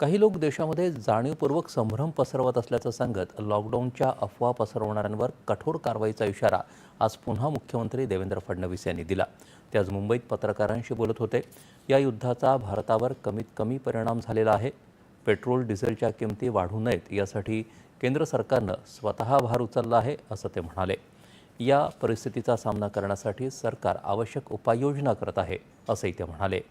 काही लोक देशामध्ये जाणीवपूर्वक संभ्रम पसरवत असल्याचं सांगत लॉकडाऊनच्या अफवा पसरवणाऱ्यांवर कठोर कारवाईचा इशारा आज पुन्हा मुख्यमंत्री देवेंद्र फडणवीस यांनी दिला। ते आज मुंबईत पत्रकारांशी बोलत होते। या युद्धाचा भारतावर कमीत कमी परिणाम झालेला आहे। पेट्रोल डिझेलच्या किमती वाढू नयेत यासाठी केंद्र सरकारनं स्वतः भार उचलला आहे असं ते म्हणाले। या परिस्थितीचा सामना करण्यासाठी सरकार आवश्यक उपाययोजना करत आहे असंही ते म्हणाले।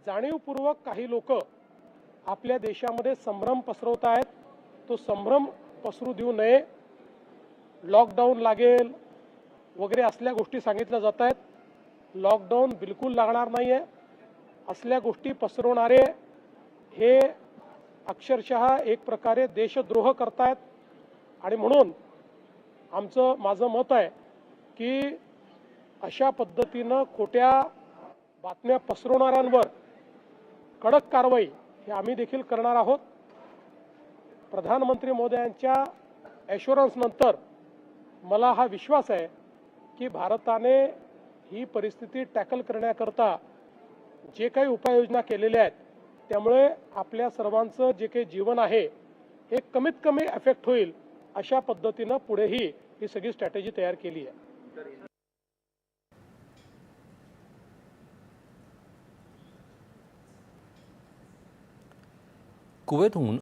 जाणीवपूर्वक काही लोक आपल्या देशामध्ये संभ्रम पसरवत आहेत। तो संभ्रम पसरू देऊ नये, लॉकडाऊन लागेल वगैरे असल्या गोष्टी सांगितल्या जात आहेत। लॉकडाऊन बिलकुल लागणार नाही आहे। असल्या गोष्टी पसरवणारे हे अक्षरशः एक प्रकारे देशद्रोह करतायत आणि म्हणून माझं मत आहे की अशा पद्धतीनं खोट्या बातम्या पसरवणाऱ्यांवर कडक कारवाई हे आम्ही देखील करणार आहोत। प्रधानमंत्री महोदयांच्या ॲश्युरन्स नंतर मला हा विश्वास आहे की भारताने ही परिस्थिती टॅकल करण्याकरता जे काही उपाययोजना केलेल्या आहेत त्यामुळे आपल्या सर्वांचं जे काही जीवन आहे हे कमीत कमी अफेक्ट होईल अशा पद्धतीनं पुढेही ही सगळी स्ट्रॅटेजी तयार केली आहे। कुवेतहून